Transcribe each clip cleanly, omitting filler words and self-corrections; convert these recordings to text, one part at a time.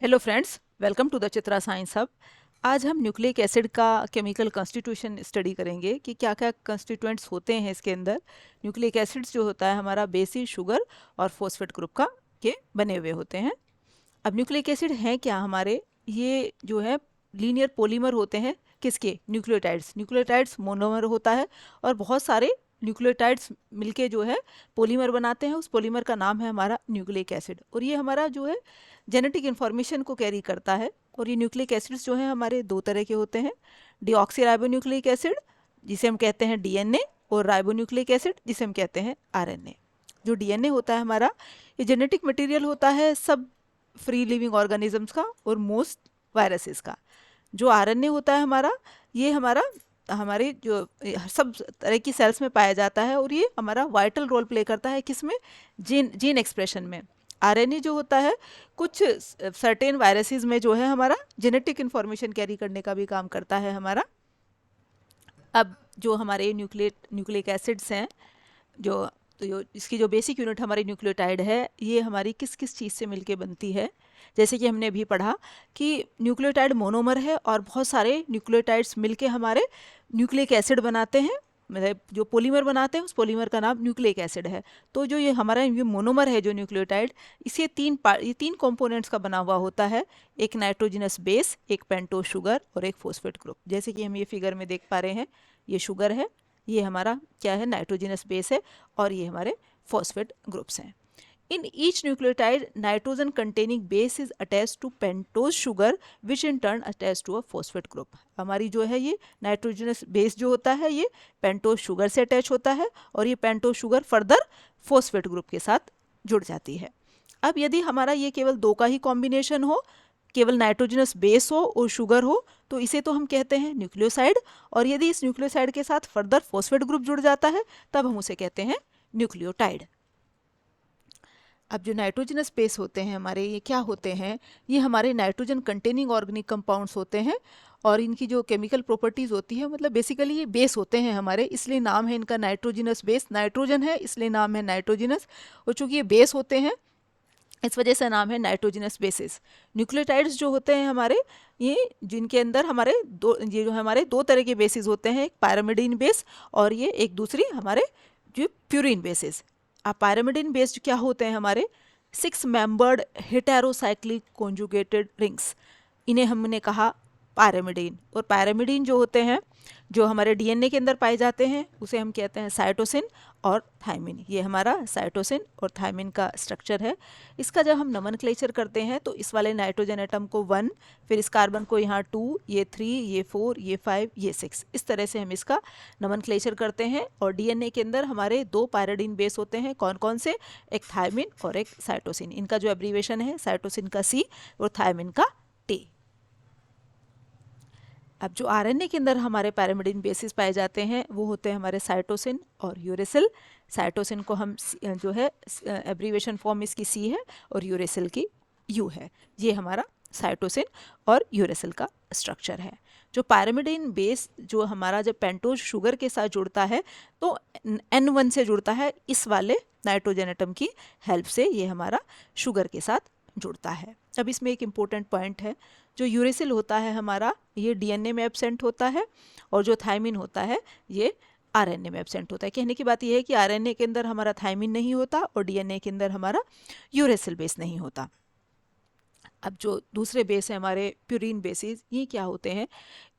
Hello friends, welcome to the Chitra science hub. आज हम nucleic acid का केमिकल कॉन्स्टिट्यूशन स्टडी करेंगे कि क्या क्या कंस्टिट्यूएंट्स होते हैं इसके अंदर। न्यूक्लिक एसिड्स जो होता है हमारा बेसिस, शुगर और फॉस्फेट ग्रुप का के बने हुए होते हैं। अब न्यूक्लिक एसिड हैं क्या हमारे, ये जो है लीनियर पॉलीमर होते हैं। किसके? न्यूक्लियोटाइड्स। न्यूक्लियोटाइड्स मोनोमर होता है और बहुत सारे न्यूक्लियोटाइड्स मिलके जो है पॉलीमर बनाते हैं। उस पॉलीमर का नाम है हमारा न्यूक्लिक एसिड और ये हमारा जो है जेनेटिक इन्फॉर्मेशन को कैरी करता है। और ये न्यूक्लिक एसिड्स जो है हमारे दो तरह के होते हैं, डीऑक्सी एसिड जिसे हम कहते हैं डीएनए, और राइबोन्यूक्लिक एसिड जिसे हम कहते हैं आरएनए। जो डीएनए होता है हमारा, ये जेनेटिक मटेरियल होता है सब फ्री लिविंग ऑर्गेनिजम्स का और मोस्ट वायरसेस का। जो आरएनए होता है हमारा, ये हमारा हमारे जो सब तरह की सेल्स में पाया जाता है और ये हमारा वाइटल रोल प्ले करता है किसमें? जीन एक्सप्रेशन में। आरएनए जो होता है कुछ सर्टेन वायरसेस में जो है हमारा जेनेटिक इन्फॉर्मेशन कैरी करने का भी काम करता है हमारा। अब जो हमारे न्यूक्लिक एसिड्स हैं, जो इसकी जो बेसिक यूनिट हमारी न्यूक्लियोटाइड है, ये हमारी किस किस चीज़ से मिलके बनती है। जैसे कि हमने अभी पढ़ा कि न्यूक्लियोटाइड मोनोमर है और बहुत सारे न्यूक्लियोटाइड्स मिलके हमारे न्यूक्लिक एसिड बनाते हैं। मतलब जो पॉलीमर बनाते हैं उस पॉलीमर का नाम न्यूक्लिक एसिड है। तो जो ये हमारा ये मोनोमर है जो न्यूक्लियोटाइड, इसे ये तीन कंपोनेंट्स का बना हुआ होता है। एक नाइट्रोजनस बेस, एक पेंटोज शुगर और एक फॉस्फेट ग्रुप। जैसे कि हम ये फिगर में देख पा रहे हैं, ये शुगर है, ये हमारा क्या है? नाइट्रोजनस बेस है, और ये हमारे फॉस्फेट ग्रुप्स हैं। In each nucleotide, nitrogen containing base is attached to pentose sugar, which in turn attached to a phosphate group. हमारी जो है ये नाइट्रोजनस बेस जो होता है ये पेंटोज शुगर से अटैच होता है और ये pentose sugar further phosphate group के साथ जुड़ जाती है। अब यदि हमारा ये केवल दो का ही कॉम्बिनेशन हो, केवल नाइट्रोजनस बेस हो और शुगर हो, तो इसे तो हम कहते हैं न्यूक्लियोसाइड। और यदि इस न्यूक्लियोसाइड के साथ फर्दर फॉस्फेट ग्रुप जुड़ जाता है तब हम उसे कहते हैं न्यूक्लियोटाइड। अब जो नाइट्रोजनस बेस होते हैं हमारे, ये क्या होते हैं? ये हमारे नाइट्रोजन कंटेनिंग ऑर्गेनिक कंपाउंड्स होते हैं और इनकी जो केमिकल प्रॉपर्टीज़ होती है, मतलब बेसिकली ये बेस होते हैं हमारे, इसलिए नाम है इनका नाइट्रोजनस बेस। नाइट्रोजन है इसलिए नाम है नाइट्रोजनस, और चूंकि ये बेस होते हैं इस वजह से नाम है नाइट्रोजनस बेसिस। न्यूक्लियोटाइड्स जो होते हैं हमारे, ये जिनके अंदर हमारे ये जो हमारे दो तरह के बेसिस होते हैं, एक पायरामिडीन बेस और ये एक दूसरी हमारे जो प्यूरिन बेसिस। अब पायरामिडीन बेस्ड क्या होते हैं हमारे? 6 मेंबर्ड हेटेरोसाइक्लिक कॉन्जुगेटेड रिंग्स, इन्हें हमने कहा पायरामिडीन। और पायरामिडीन जो होते हैं जो हमारे डीएनए के अंदर पाए जाते हैं उसे हम कहते हैं साइटोसिन और थायमिन। ये हमारा साइटोसिन और थायमिन का स्ट्रक्चर है। इसका जब हम नोमेनक्लेचर करते हैं तो इस वाले नाइट्रोजन एटम को 1, फिर इस कार्बन को यहाँ 2, ये 3, ये 4, ये 5, ये 6, इस तरह से हम इसका नोमेनक्लेचर करते हैं। और डीएनए के अंदर हमारे दो पायराडीन बेस होते हैं, कौन कौन से? एक थायमिन और एक साइटोसिन। इनका जो एब्रीवेशन है, साइटोसिन का C और थायमिन का T। अब जो आरएनए के अंदर हमारे पैरामिडीन बेसिस पाए जाते हैं वो होते हैं हमारे साइटोसिन और यूरेसिल। साइटोसिन को हम जो है एब्रीवेशन फॉर्म इसकी C है और यूरेसिल की U है। ये हमारा साइटोसिन और यूरेसिल का स्ट्रक्चर है। जो पैरामिडीन बेस जो हमारा जब पेंटोज शुगर के साथ जुड़ता है तो N1 से जुड़ता है, इस वाले नाइट्रोजन एटम की हेल्प से ये हमारा शुगर के साथ जुड़ता है। अब इसमें एक इम्पोर्टेंट पॉइंट है, जो यूरेसिल होता है हमारा ये डीएनए में एब्सेंट होता है और जो थायमिन होता है ये आरएनए में एब्सेंट होता है। कहने की बात यह है कि आरएनए के अंदर हमारा थायमिन नहीं होता और डीएनए के अंदर हमारा यूरेसिल बेस नहीं होता। अब जो दूसरे बेस है हमारे प्यूरिन बेसिस, ये क्या होते हैं?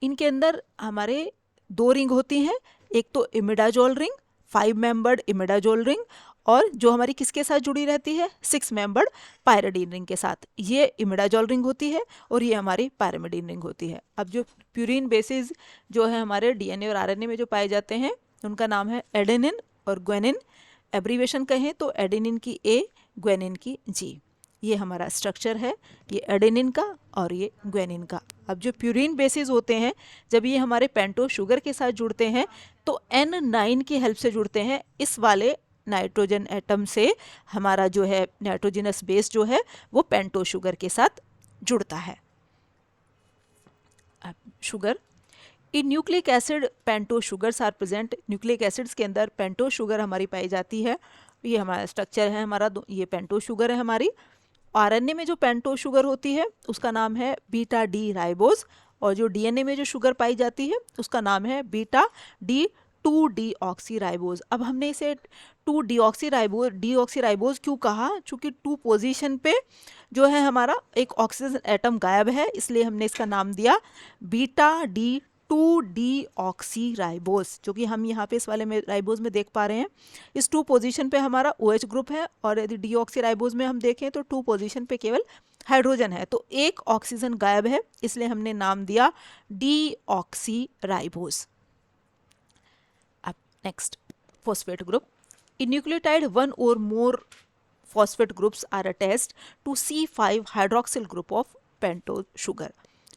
इनके अंदर हमारे दो रिंग होती हैं, एक तो imidazole ring, 5 membered imidazole ring, और जो हमारी किसके साथ जुड़ी रहती है? 6 मेंबर्ड पायराडीन रिंग के साथ। ये इमिडाजोल रिंग होती है और ये हमारी पायरामिडीन रिंग होती है। अब जो प्यूरिन बेसिस जो है हमारे डीएनए और आरएनए में जो पाए जाते हैं उनका नाम है एडेनिन और ग्वेनिन। एब्रीवेशन कहें तो एडेनिन की A, ग्वेनिन की G। ये हमारा स्ट्रक्चर है, ये एडेनिन का और ये ग्वेनिन का। अब जो प्यूरिन बेसिस होते हैं जब ये हमारे पेंटोज शुगर के साथ जुड़ते हैं तो N9 की हेल्प से जुड़ते हैं। इस वाले नाइट्रोजन एटम से हमारा जो है नाइट्रोजनस बेस जो है वो पेंटोज शुगर के साथ जुड़ता है। अब sugar in nucleic acid pentose sugars are present. Nucleic acids के अंदर पेंटोज शुगर हमारी पाई जाती है। ये हमारा स्ट्रक्चर है हमारा, ये पेंटोज शुगर है हमारी आरएनए में जो पेंटोज शुगर होती है उसका नाम है बीटा डी राइबोज, और जो डीएनए में जो शुगर पाई जाती है उसका नाम है बीटा डी 2-डीऑक्सी राइबोज। अब हमने इसे 2-डीऑक्सी राइबोज क्यों कहा? चूंकि 2 पोजीशन पे जो है हमारा एक ऑक्सीजन एटम गायब है, इसलिए हमने इसका नाम दिया बीटा डी 2-डीऑक्सी राइबोज, जो कि हम यहाँ पे इस वाले में राइबोज में देख पा रहे हैं। इस 2 पोजीशन पे हमारा OH ग्रुप है, और यदि डीऑक्सी राइबोज में हम देखें तो 2 पोजीशन पे केवल हाइड्रोजन है, तो एक ऑक्सीजन गायब है, इसलिए हमने नाम दिया डीऑक्सी राइबोज। अब next, phosphate group. In nucleotide, one or more phosphate groups are attached to C5 hydroxyl group of pentose sugar.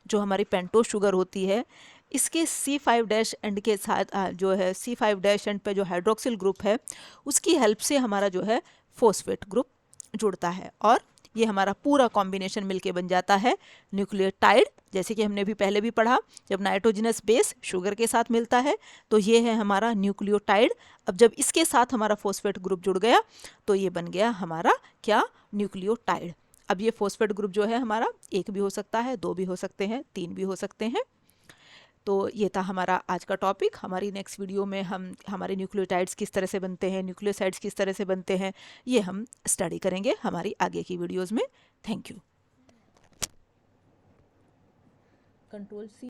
जो हमारी पेंटोज शुगर होती है, इसके C5' एंड के साथ जो है C5' एंड पे जो हाइड्रोक्सिल ग्रुप है उसकी हेल्प से हमारा जो है फोस्फेट ग्रुप जुड़ता है, और ये हमारा पूरा कॉम्बिनेशन मिलके बन जाता है न्यूक्लियोटाइड। जैसे कि हमने भी पहले भी पढ़ा, जब नाइट्रोजनस बेस शुगर के साथ मिलता है तो ये है हमारा न्यूक्लियोटाइड। अब जब इसके साथ हमारा फोस्फेट ग्रुप जुड़ गया तो ये बन गया हमारा क्या? न्यूक्लियोटाइड। अब ये फोस्फेट ग्रुप जो है हमारा 1 भी हो सकता है, 2 भी हो सकते हैं, 3 भी हो सकते हैं। तो ये था हमारा आज का टॉपिक। हमारी नेक्स्ट वीडियो में हम हमारे न्यूक्लियोटाइड्स किस तरह से बनते हैं, न्यूक्लियोसाइड्स किस तरह से बनते हैं, ये हम स्टडी करेंगे हमारी आगे की वीडियोज़ में। Thank you. Control C